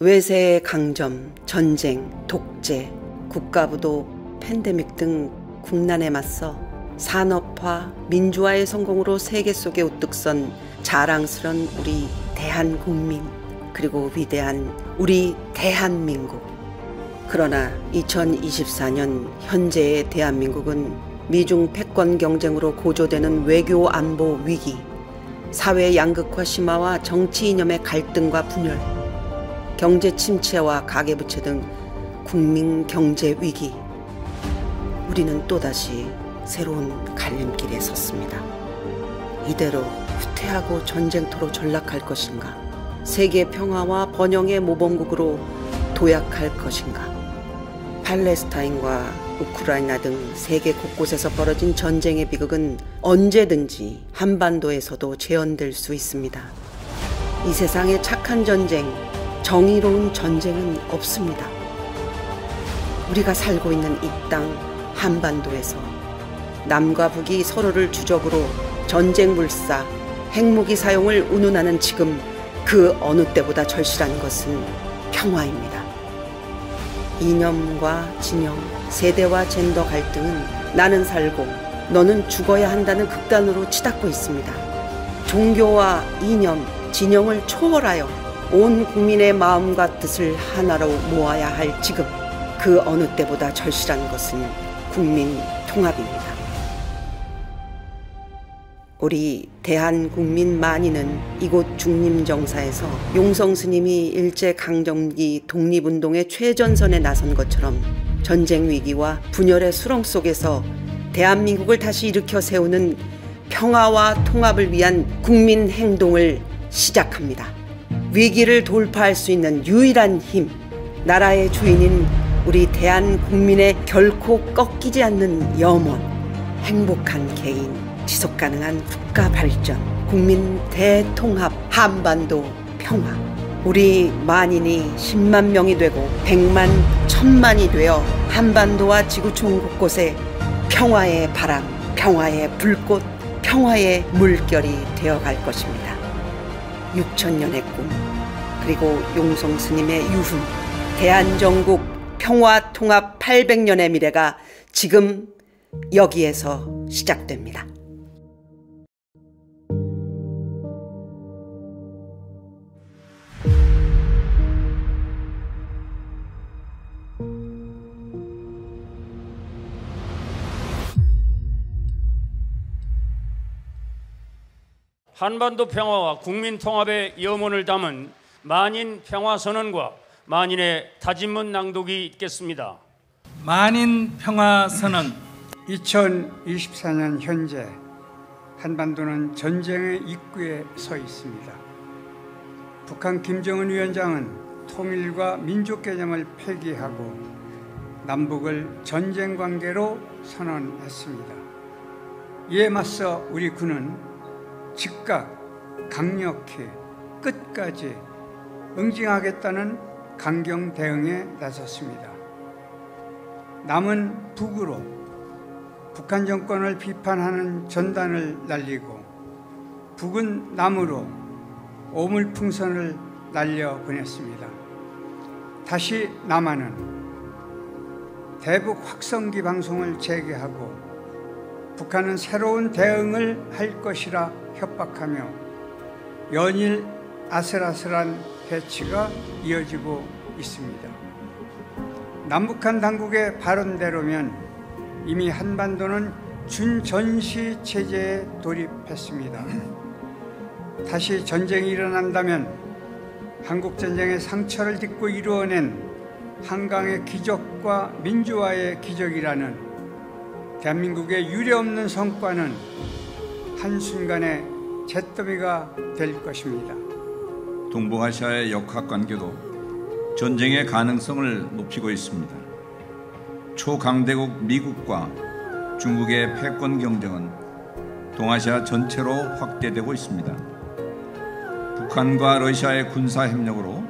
외세의 강점, 전쟁, 독재, 국가부도, 팬데믹 등 국난에 맞서 산업화, 민주화의 성공으로 세계 속에 우뚝 선 자랑스런 우리 대한국민, 그리고 위대한 우리 대한민국. 그러나 2024년 현재의 대한민국은 미중 패권 경쟁으로 고조되는 외교 안보 위기, 사회 양극화 심화와 정치 이념의 갈등과 분열, 경제 침체와 가계부채 등 국민 경제 위기. 우리는 또다시 새로운 갈림길에 섰습니다. 이대로 후퇴하고 전쟁터로 전락할 것인가? 세계 평화와 번영의 모범국으로 도약할 것인가? 팔레스타인과 우크라이나 등 세계 곳곳에서 벌어진 전쟁의 비극은 언제든지 한반도에서도 재현될 수 있습니다. 이 세상에 착한 전쟁, 정의로운 전쟁은 없습니다. 우리가 살고 있는 이 땅 한반도에서 남과 북이 서로를 주적으로 전쟁 불사, 핵무기 사용을 운운하는 지금 그 어느 때보다 절실한 것은 평화입니다. 이념과 진영, 세대와 젠더 갈등은 나는 살고 너는 죽어야 한다는 극단으로 치닫고 있습니다. 종교와 이념, 진영을 초월하여 온 국민의 마음과 뜻을 하나로 모아야 할 지금 그 어느 때보다 절실한 것은 국민 통합입니다. 우리 대한국민 만인은 이곳 중림정사에서 용성 스님이 일제강점기 독립운동의 최전선에 나선 것처럼 전쟁 위기와 분열의 수렁 속에서 대한민국을 다시 일으켜 세우는 평화와 통합을 위한 국민 행동을 시작합니다. 위기를 돌파할 수 있는 유일한 힘, 나라의 주인인 우리 대한국민의 결코 꺾이지 않는 염원, 행복한 개인, 지속가능한 국가 발전, 국민 대통합, 한반도 평화. 우리 만인이 10만 명이 되고 100만, 1000만이 되어 한반도와 지구촌 곳곳에 평화의 바람, 평화의 불꽃, 평화의 물결이 되어갈 것입니다. 6000년의 꿈, 그리고 용성 스님의 유훈, 대한전국 평화통합 800년의 미래가 지금 여기에서 시작됩니다. 한반도 평화와 국민 통합의 염원을 담은 만인 평화선언과 만인의 다짐문 낭독이 있겠습니다. 만인 평화선언. 2024년 현재 한반도는 전쟁의 입구에 서 있습니다. 북한 김정은 위원장은 통일과 민족 개념을 폐기하고 남북을 전쟁 관계로 선언했습니다. 이에 맞서 우리 군은 즉각 강력히 끝까지 응징하겠다는 강경 대응에 나섰습니다. 남은 북으로 북한 정권을 비판하는 전단을 날리고 북은 남으로 오물풍선을 날려보냈습니다. 다시 남한은 대북 확성기 방송을 재개하고 북한은 새로운 대응을 할 것이라 협박하며 연일 아슬아슬한 대치가 이어지고 있습니다. 남북한 당국의 발언대로면 이미 한반도는 준전시 체제에 돌입했습니다. 다시 전쟁이 일어난다면 한국전쟁의 상처를 딛고 이루어낸 한강의 기적과 민주화의 기적이라는 대한민국의 유례없는 성과는 한순간에 잿더미가 될 것입니다. 동북아시아의 역학관계도 전쟁의 가능성을 높이고 있습니다. 초강대국 미국과 중국의 패권 경쟁은 동아시아 전체로 확대되고 있습니다. 북한과 러시아의 군사협력으로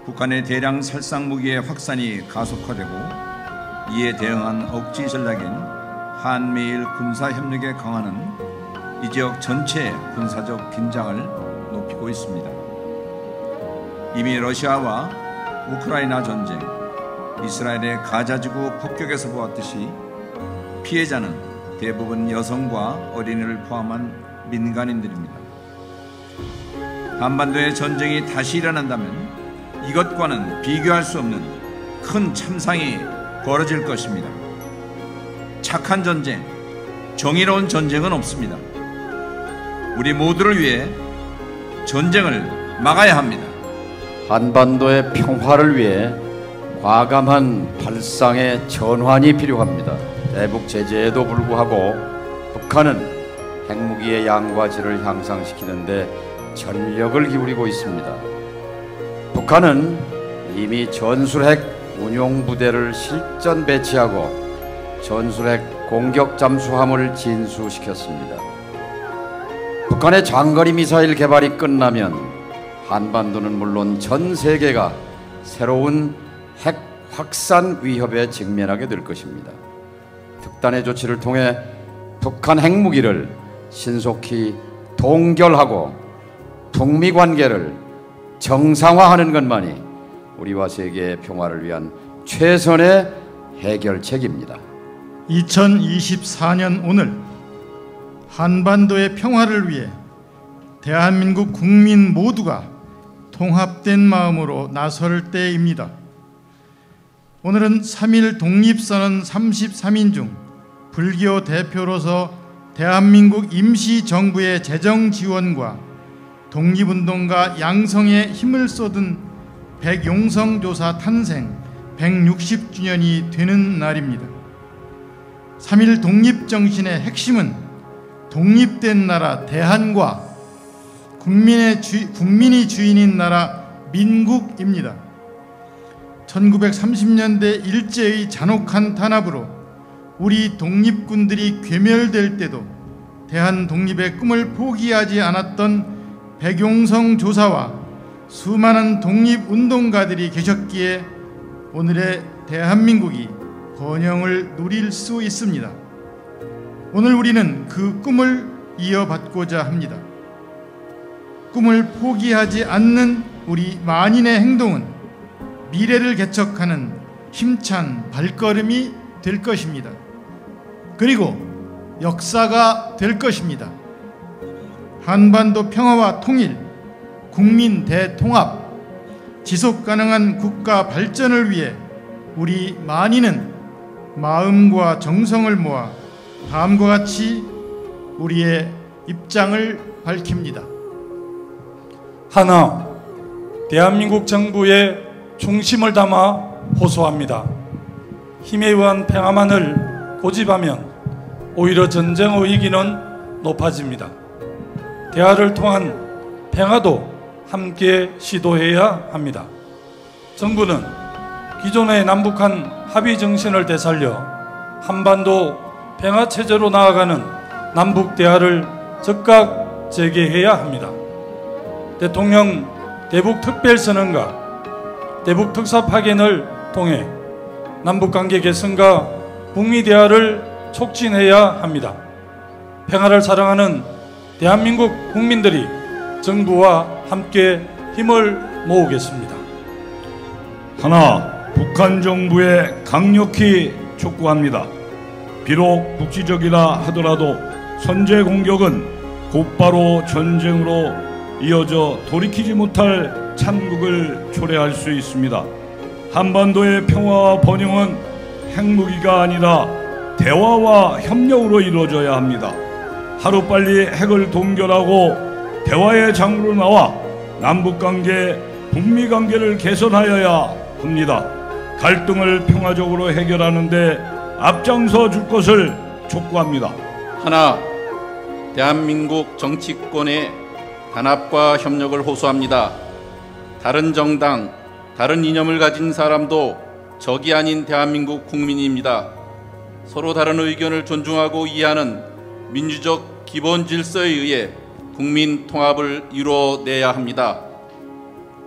북한의 대량 살상무기의 확산이 가속화되고 이에 대응한 억지 전략인 한미일 군사협력의 강화는 이 지역 전체의 군사적 긴장을 높이고 있습니다. 이미 러시아와 우크라이나 전쟁, 이스라엘의 가자지구 폭격에서 보았듯이 피해자는 대부분 여성과 어린이를 포함한 민간인들입니다. 한반도의 전쟁이 다시 일어난다면 이것과는 비교할 수 없는 큰 참상이 벌어질 것입니다. 착한 전쟁, 정의로운 전쟁은 없습니다. 우리 모두를 위해 전쟁을 막아야 합니다. 한반도의 평화를 위해 과감한 발상의 전환이 필요합니다. 대북 제재에도 불구하고 북한은 핵무기의 양과 질을 향상시키는 데 전력을 기울이고 있습니다. 북한은 이미 전술핵 운용부대를 실전 배치하고 전술핵 공격 잠수함을 진수시켰습니다. 북한의 장거리 미사일 개발이 끝나면 한반도는 물론 전 세계가 새로운 핵 확산 위협에 직면하게 될 것입니다. 특단의 조치를 통해 북한 핵무기를 신속히 동결하고 북미 관계를 정상화하는 것만이 우리와 세계의 평화를 위한 최선의 해결책입니다. 2024년 오늘 한반도의 평화를 위해 대한민국 국민 모두가 통합된 마음으로 나설 때입니다. 오늘은 3.1 독립선언 33인 중 불교 대표로서 대한민국 임시정부의 재정 지원과 독립운동가 양성에 힘을 쏟은 백용성조사 탄생 160주년이 되는 날입니다. 3.1 독립정신의 핵심은 독립된 나라 대한과 국민이 주인인 나라 민국입니다. 1930년대 일제의 잔혹한 탄압으로 우리 독립군들이 괴멸될 때도 대한 독립의 꿈을 포기하지 않았던 백용성 조사와 수많은 독립운동가들이 계셨기에 오늘의 대한민국이 번영을 누릴 수 있습니다. 오늘 우리는 그 꿈을 이어받고자 합니다. 꿈을 포기하지 않는 우리 만인의 행동은 미래를 개척하는 힘찬 발걸음이 될 것입니다. 그리고 역사가 될 것입니다. 한반도 평화와 통일, 국민 대통합, 지속가능한 국가 발전을 위해 우리 만인은 마음과 정성을 모아 다음과 같이 우리의 입장을 밝힙니다. 하나, 대한민국 정부의 중심을 담아 호소합니다. 힘에 의한 평화만을 고집하면 오히려 전쟁의 위기는 높아집니다. 대화를 통한 평화도 함께 시도해야 합니다. 정부는 기존의 남북한 합의 정신을 되살려 한반도 평화체제로 나아가는 남북 대화를 즉각 재개해야 합니다. 대통령 대북특별선언과 대북특사 파견을 통해 남북관계 개선과 북미 대화를 촉진해야 합니다. 평화를 사랑하는 대한민국 국민들이 정부와 함께 힘을 모으겠습니다. 하나, 북한 정부에 강력히 촉구합니다. 비록 국지적이라 하더라도 선제 공격은 곧바로 전쟁으로 이어져 돌이키지 못할 참국을 초래할 수 있습니다. 한반도의 평화와 번영은 핵무기가 아니라 대화와 협력으로 이루어져야 합니다. 하루빨리 핵을 동결하고 대화의 장으로 나와 남북관계, 북미관계를 개선하여야 합니다. 갈등을 평화적으로 해결하는 데 앞장서 줄 것을 촉구합니다. 하나, 대한민국 정치권의 단합과 협력을 호소합니다. 다른 정당, 다른 이념을 가진 사람도 적이 아닌 대한민국 국민입니다. 서로 다른 의견을 존중하고 이해하는 민주적 기본 질서에 의해 국민 통합을 이루어내야 합니다.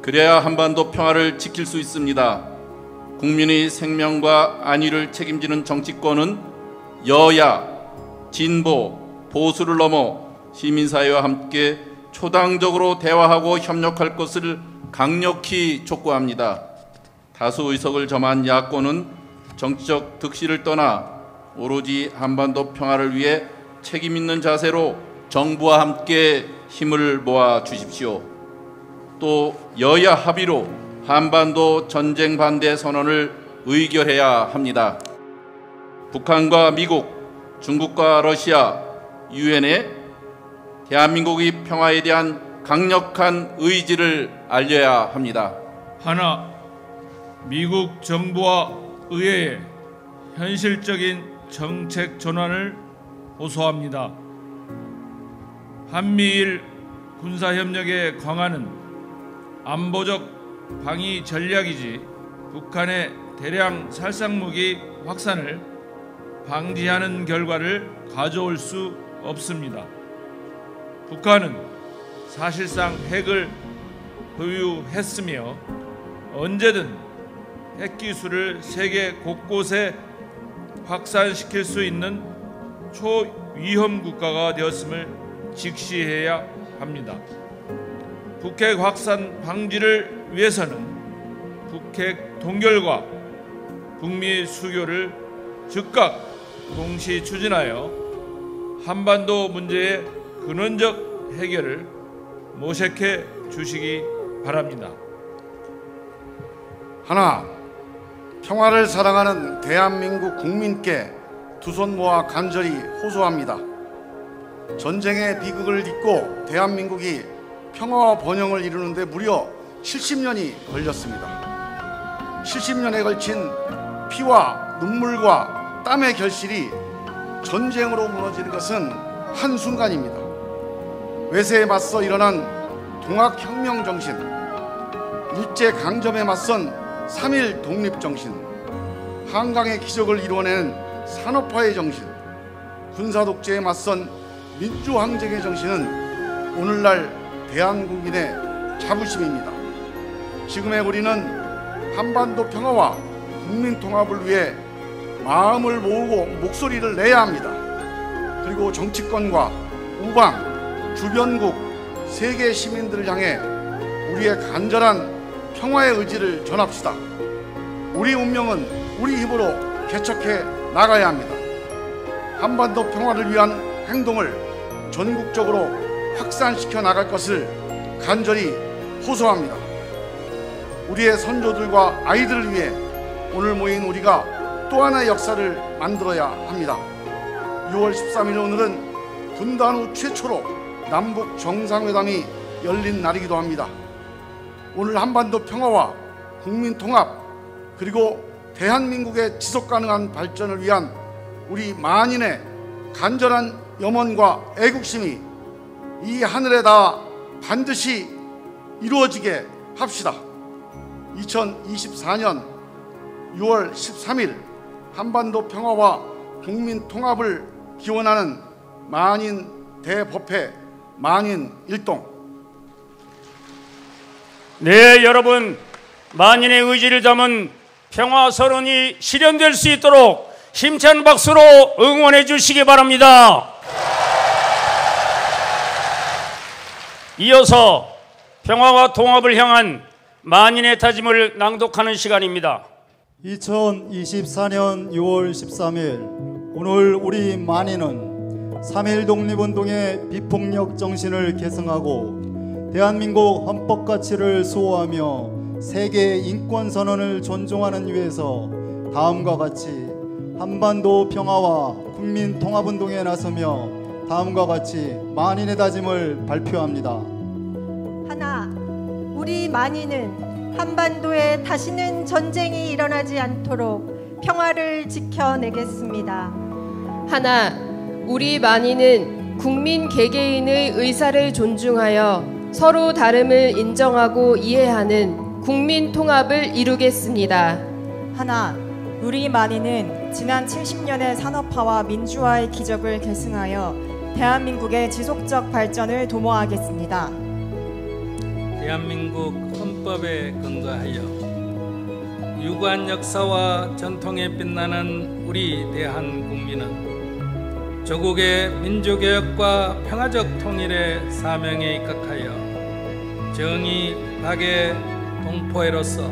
그래야 한반도 평화를 지킬 수 있습니다. 국민의 생명과 안위를 책임지는 정치권은 여야, 진보, 보수를 넘어 시민사회와 함께 초당적으로 대화하고 협력할 것을 강력히 촉구합니다. 다수 의석을 점한 야권은 정치적 득실을 떠나 오로지 한반도 평화를 위해 책임 있는 자세로 정부와 함께 힘을 모아 주십시오. 또 여야 합의로 한반도 전쟁 반대 선언을 의결해야 합니다. 북한과 미국, 중국과 러시아, 유엔에 대한민국의 평화에 대한 강력한 의지를 알려야 합니다. 하나, 미국 정부와 의회에 현실적인 정책 전환을 호소합니다. 한미일 군사협력의 강화는 안보적 방위 전략이지 북한의 대량 살상무기 확산을 방지하는 결과를 가져올 수 없습니다. 북한은 사실상 핵을 보유했으며 언제든 핵기술을 세계 곳곳에 확산시킬 수 있는 초위험 국가가 되었음을 직시해야 합니다. 북핵 확산 방지를 위해서는 북핵 동결과 북미 수교를 즉각 동시 추진하여 한반도 문제의 근원적 해결을 모색해 주시기 바랍니다. 하나, 평화를 사랑하는 대한민국 국민께 두 손 모아 간절히 호소합니다. 전쟁의 비극을 딛고 대한민국이 평화와 번영을 이루는데 무려 70년이 걸렸습니다. 70년에 걸친 피와 눈물과 땀의 결실이 전쟁으로 무너지는 것은 한순간입니다. 외세에 맞서 일어난 동학혁명 정신, 일제강점에 맞선 3.1 독립정신, 한강의 기적을 이루어낸 산업화의 정신, 군사독재에 맞선 민주항쟁의 정신은 오늘날 대한국민의 자부심입니다. 지금의 우리는 한반도 평화와 국민통합을 위해 마음을 모으고 목소리를 내야 합니다. 그리고 정치권과 우방, 주변국, 세계 시민들을 향해 우리의 간절한 평화의 의지를 전합시다. 우리 운명은 우리 힘으로 개척해 나가야 합니다. 한반도 평화를 위한 행동을 전국적으로 확산시켜 나갈 것을 간절히 호소합니다. 우리의 선조들과 아이들을 위해 오늘 모인 우리가 또 하나의 역사를 만들어야 합니다. 6월 13일 오늘은 분단 후 최초로 남북 정상회담이 열린 날이기도 합니다. 오늘 한반도 평화와 국민 통합 그리고 대한민국의 지속가능한 발전을 위한 우리 만인의 간절한 염원과 애국심이 이 하늘에 닿아 반드시 이루어지게 합시다. 2024년 6월 13일 한반도 평화와 국민 통합을 기원하는 만인 대법회 만인 일동. 네, 여러분, 만인의 의지를 담은 평화 선언이 실현될 수 있도록 힘찬 박수로 응원해 주시기 바랍니다. 이어서 평화와 통합을 향한 만인의 다짐을 낭독하는 시간입니다. 2024년 6월 13일 오늘 우리 만인은 3.1 독립운동의 비폭력 정신을 계승하고 대한민국 헌법 가치를 수호하며 세계 인권 선언을 존중하는 위해서 다음과 같이 한반도 평화와 국민 통합운동에 나서며 다음과 같이 만인의 다짐을 발표합니다. 하나, 우리 만인은 한반도에 다시는 전쟁이 일어나지 않도록 평화를 지켜내겠습니다. 하나, 우리 만인은 국민 개개인의 의사를 존중하여 서로 다름을 인정하고 이해하는 국민 통합을 이루겠습니다. 하나, 우리 만인은 지난 70년의 산업화와 민주화의 기적을 계승하여 대한민국의 지속적 발전을 도모하겠습니다. 대한민국 헌법에 근거하여 유구한 역사와 전통에 빛나는 우리 대한국민은 조국의 민주개혁과 평화적 통일의 사명에 입각하여 정의, 박애, 동포애로서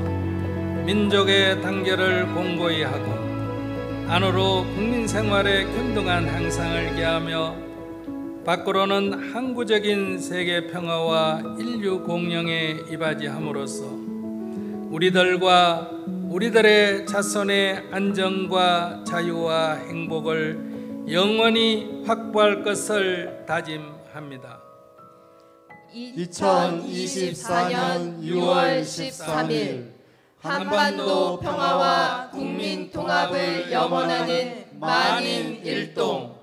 민족의 단결을 공고히 하고 안으로 국민생활의 균등한 향상을 기하며 밖으로는 항구적인 세계 평화와 인류 공영에 이바지함으로써 우리들과 우리들의 자손의 안정과 자유와 행복을 영원히 확보할 것을 다짐합니다. 2024년 6월 13일 한반도 평화와 국민 통합을 염원하는 만인 일동.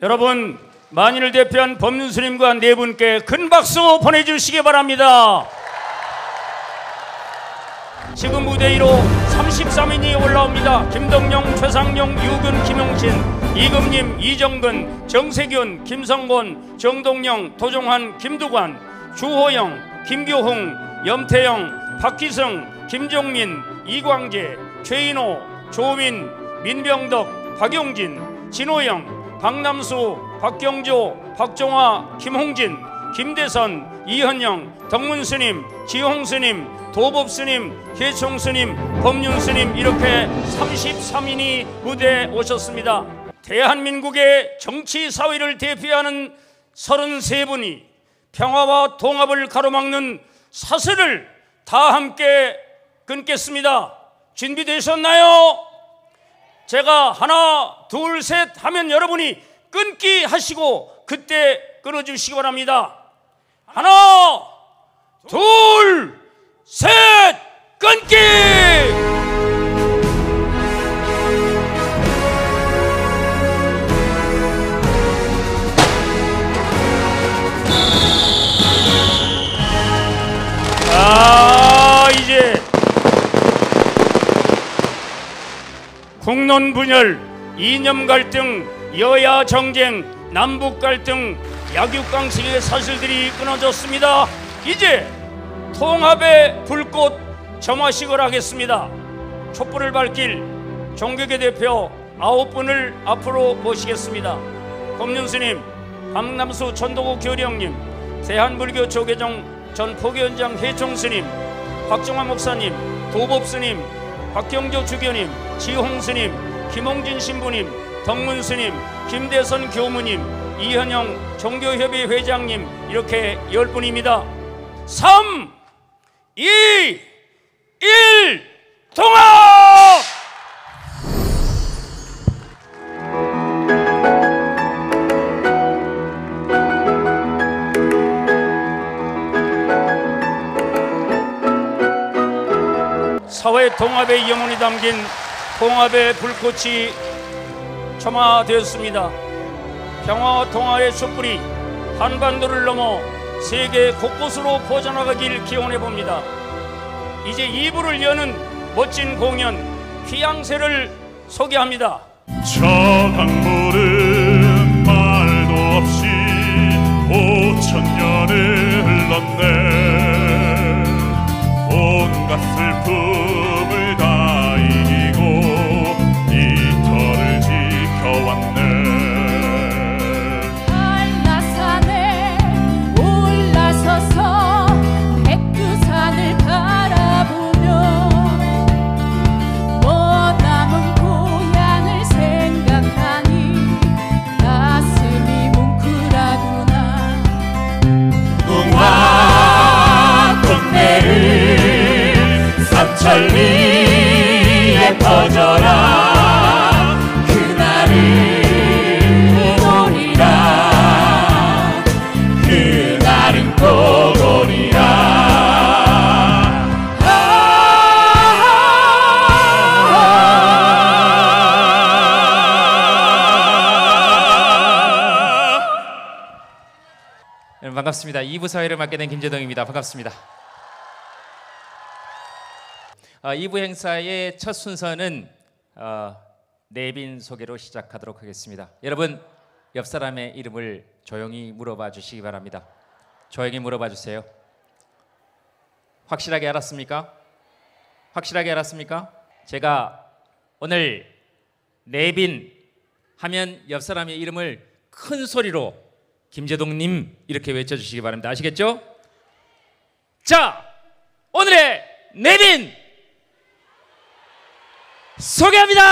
여러분, 만인을 대표한 법륜스님과 네 분께 큰 박수 보내주시기 바랍니다. 지금 무대 위로 33인이 올라옵니다. 김덕영, 최상용, 유근, 김용신, 이금님, 이정근, 정세균, 김성곤, 정동영, 도종환, 김두관, 주호영, 김교흥, 염태영, 박기성, 김종민, 이광재, 최인호, 조민, 민병덕, 박용진, 진호영, 박남수, 박경조, 박종화, 김홍진, 김대선, 이현영, 덕문스님, 지홍스님, 도법스님, 계총스님, 법륜스님 이렇게 33인이 무대에 오셨습니다. 대한민국의 정치 사회를 대표하는 33분이 평화와 통합을 가로막는 사슬을 다 함께 끊겠습니다. 준비되셨나요? 제가 하나, 둘, 셋 하면 여러분이 끊기 하시고 그때 끊어주시기 바랍니다. 하나, 둘, 셋, 끊기! 이제 국론 분열, 이념 갈등, 여야 정쟁, 남북 갈등, 약육강식의 사실들이 끊어졌습니다. 이제 통합의 불꽃 점화식을 하겠습니다. 촛불을 밝힐 종교계 대표 9분을 앞으로 모시겠습니다. 법륜스님, 강남수 천도구 교령님, 대한불교 조계종 전 포교원장 해총스님, 박정화 목사님, 도법스님, 박경조 주교님, 지홍스님, 김홍진 신부님, 덕문스님, 김대선 교무님, 이현영 종교협의 회장님, 이렇게 10분입니다. 3, 2, 1, 통합! 사회 통합의 영혼이 담긴 통합의 불꽃이 점화되었습니다. 평화와 통합의 촛불이 한반도를 넘어 세계 곳곳으로 퍼져나가길 기원해 봅니다. 이제 2부를 여는 멋진 공연 휘양세를 소개합니다. 저 강물은 말도 없이 5000년을 흘렀네. 온갖 슬픔을 다 이기고 이 터를 지켜왔네. 한라산에 올라서서 백두산을 바라보며 머나먼 고향을 생각하니 가슴이 뭉클하구나. 동화 콧내를 삼천 리에 퍼져라. 그날은 오리라. 그날은 꼭 오리라. 여러분 반갑습니다. 2부 사회를 맡게 된 김재동입니다. 반갑습니다. 2부 행사의 첫 순서는 내빈 소개로 시작하도록 하겠습니다. 여러분 옆 사람의 이름을 조용히 물어봐 주시기 바랍니다. 조용히 물어봐 주세요. 확실하게 알았습니까? 확실하게 알았습니까? 제가 오늘 내빈 하면 옆 사람의 이름을 큰 소리로 김재동님 이렇게 외쳐주시기 바랍니다. 아시겠죠? 자, 오늘의 내빈 소개합니다.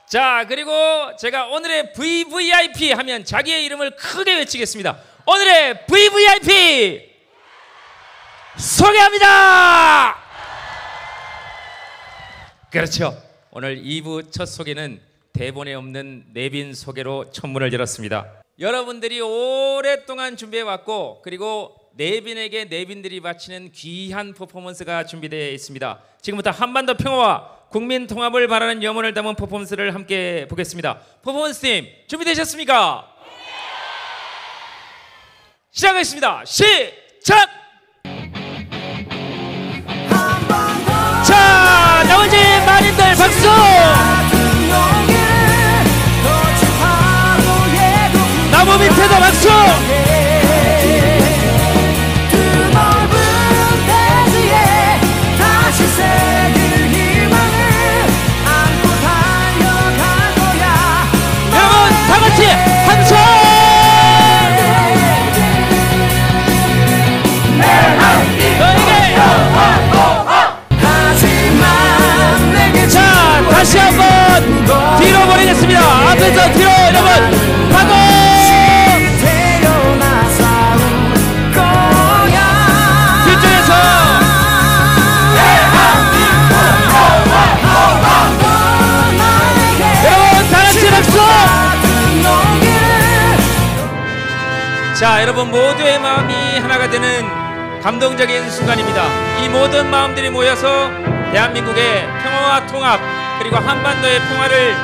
자, 그리고 제가 오늘의 VVIP 하면 자기의 이름을 크게 외치겠습니다. 오늘의 VVIP 소개합니다. 그렇죠. 오늘 2부 첫 소개는 대본에 없는 내빈 소개로 첫 문을 열었습니다. 여러분들이 오랫동안 준비해왔고 그리고 내빈에게 내빈들이 바치는 귀한 퍼포먼스가 준비되어 있습니다. 지금부터 한반도 평화와 국민 통합을 바라는 염원을 담은 퍼포먼스를 함께 보겠습니다. 퍼포먼스팀 준비되셨습니까? 시작하겠습니다. 시작! 자, 나머지 만인들 박수! 나무 밑에도 박수! 여러분 다 같이 한 손! 자, 다시 한번 뒤로 보내겠습니다. 앞에서 뒤로 여러분 하고 뒤쪽에서 자, 여러분 모두의 마음이 하나가 되는 감동적인 순간입니다. 이 모든 마음들이 모여서 대한민국의 평화와 통합 그리고 한반도의 평화를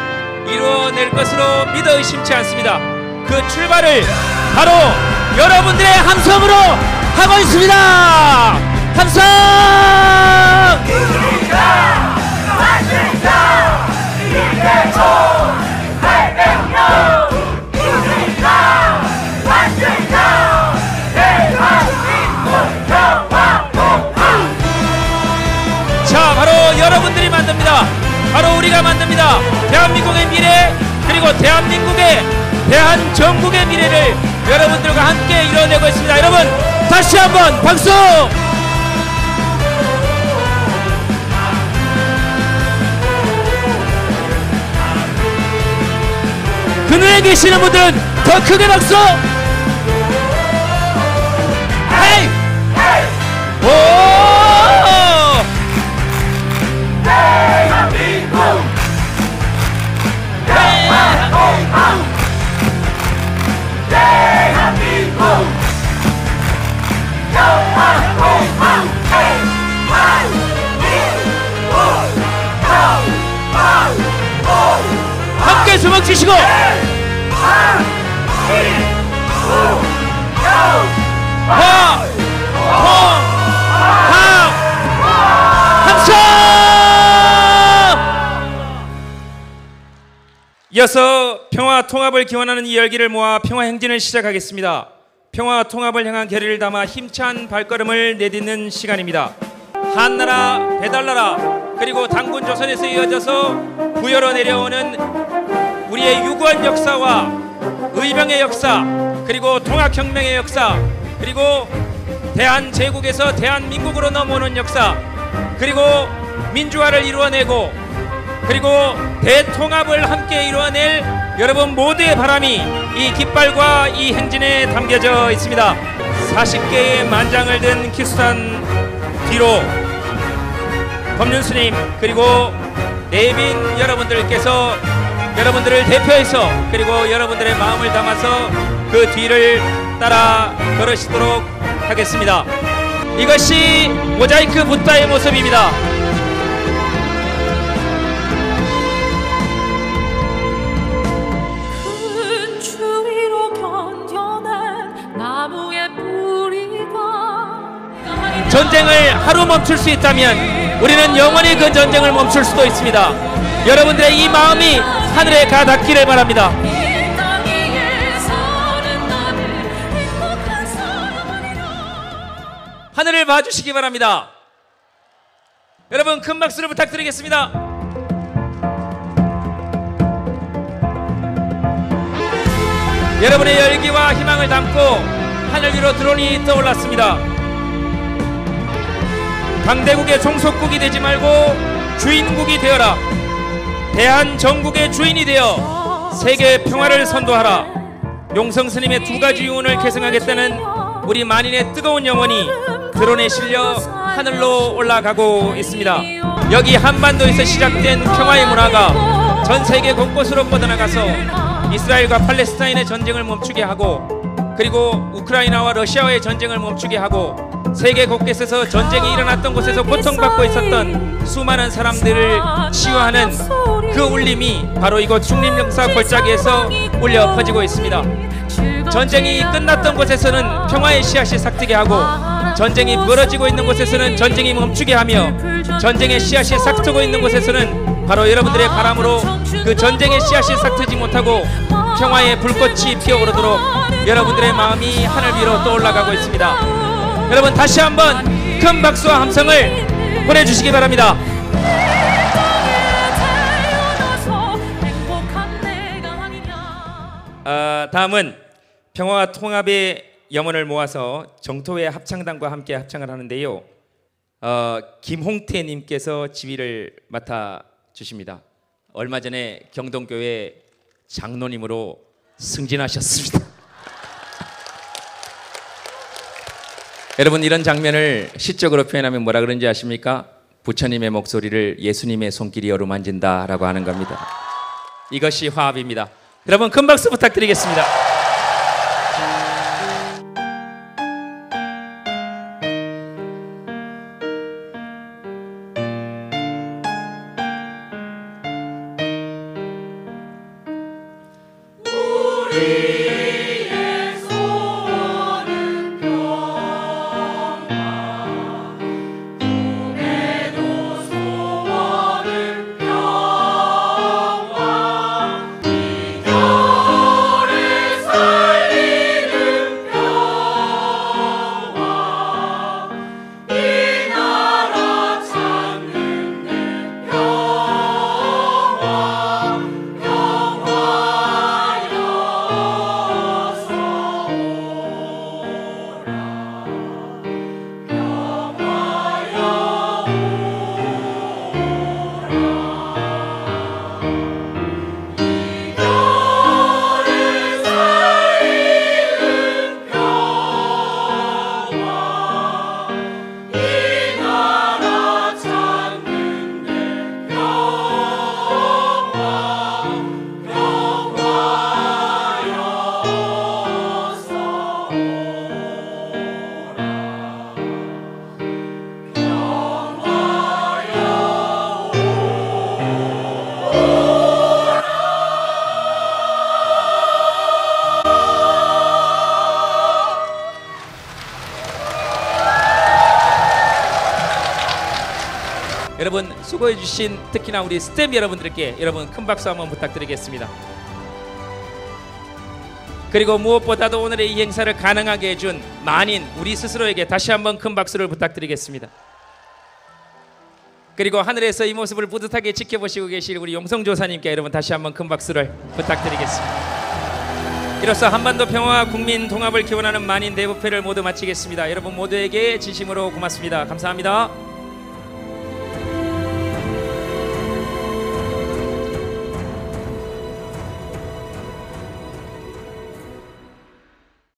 이루어낼 것으로 믿어 의심치 않습니다. 그 출발을 바로 여러분들의 함성으로 하고 있습니다. 함성! 자, 바로 여러분들이 만듭니다. 바로 우리가 만듭니다. 대한민국의 미래 그리고 대한전국의 미래를 여러분들과 함께 이뤄내고 있습니다. 여러분 다시 한번 박수! 그늘에 계시는 분들은 더 크게 박수! 헤이! 오! 대한민국! 대한민국! 함께 주먹 치시고 함성! 이어서 평화 통합을 기원하는 이 열기를 모아 평화 행진을 시작하겠습니다. 평화 통합을 향한 결의를 담아 힘찬 발걸음을 내딛는 시간입니다. 한나라, 배달나라, 그리고 단군 조선에서 이어져서 부여로 내려오는 우리의 유구한 역사와 의병의 역사, 그리고 통합혁명의 역사, 그리고 대한제국에서 대한민국으로 넘어오는 역사, 그리고 민주화를 이루어내고 그리고 대통합을 함께 이루어낼 여러분 모두의 바람이 이 깃발과 이 행진에 담겨져 있습니다. 40개의 만장을 든 기수단 뒤로 법륜스님 그리고 내빈 여러분들께서 여러분들을 대표해서 그리고 여러분들의 마음을 담아서 그 뒤를 따라 걸으시도록 하겠습니다. 이것이 모자이크 붓다의 모습입니다. 큰 추위로 견뎌낸 나무의 뿌리가 전쟁을 하루 멈출 수 있다면 우리는 영원히 그 전쟁을 멈출 수도 있습니다. 여러분들의 이 마음이 하늘에 가닿기를 바랍니다. 하늘을 봐주시기 바랍니다. 여러분 큰 박수를 부탁드리겠습니다. 여러분의 열기와 희망을 담고 하늘 위로 드론이 떠올랐습니다. 강대국의 종속국이 되지 말고 주인국이 되어라. 대한전국의 주인이 되어 세계 평화를 선도하라. 용성스님의 두 가지 유언을 계승하겠다는 우리 만인의 뜨거운 영혼이 드론에 실려 하늘로 올라가고 있습니다. 여기 한반도에서 시작된 평화의 문화가 전 세계 곳곳으로 뻗어나가서 이스라엘과 팔레스타인의 전쟁을 멈추게 하고 그리고 우크라이나와 러시아와의 전쟁을 멈추게 하고 세계 곳곳에서 전쟁이 일어났던 곳에서 고통받고 있었던 수많은 사람들을 치유하는 그 울림이 바로 이곳 중림역사 골짜기에서 울려 퍼지고 있습니다. 전쟁이 끝났던 곳에서는 평화의 씨앗이 싹트게 하고 전쟁이 벌어지고 있는 곳에서는 전쟁이 멈추게 하며 전쟁의 씨앗이 싹트고 있는 곳에서는 바로 여러분들의 바람으로 그 전쟁의 씨앗이 싹트지 못하고 평화의 불꽃이 피어오르도록 여러분들의 마음이 하늘 위로 떠올라가고 있습니다. 여러분 다시 한번 큰 박수와 함성을 보내주시기 바랍니다. 다음은 평화와 통합의 염원을 모아서 정토회 합창단과 함께 합창을 하는데요. 김홍태님께서 지휘를 맡아주십니다. 얼마 전에 경동교회 장로님으로 승진하셨습니다. 여러분 이런 장면을 시적으로 표현하면 뭐라 그런지 아십니까? 부처님의 목소리를 예수님의 손길이 어루만진다 라고 하는 겁니다. 이것이 화합입니다. 여러분 큰 박수 부탁드리겠습니다. 여러분 수고해 주신 특히나 우리 스텝 여러분들께 여러분 큰 박수 한번 부탁드리겠습니다. 그리고 무엇보다도 오늘의 이 행사를 가능하게 해준 만인 우리 스스로에게 다시 한번 큰 박수를 부탁드리겠습니다. 그리고 하늘에서 이 모습을 뿌듯하게 지켜보시고 계실 우리 용성조사님께 여러분 다시 한번 큰 박수를 부탁드리겠습니다. 이로써 한반도 평화와 국민 통합을 기원하는 만인 대부패를 모두 마치겠습니다. 여러분 모두에게 진심으로 고맙습니다. 감사합니다.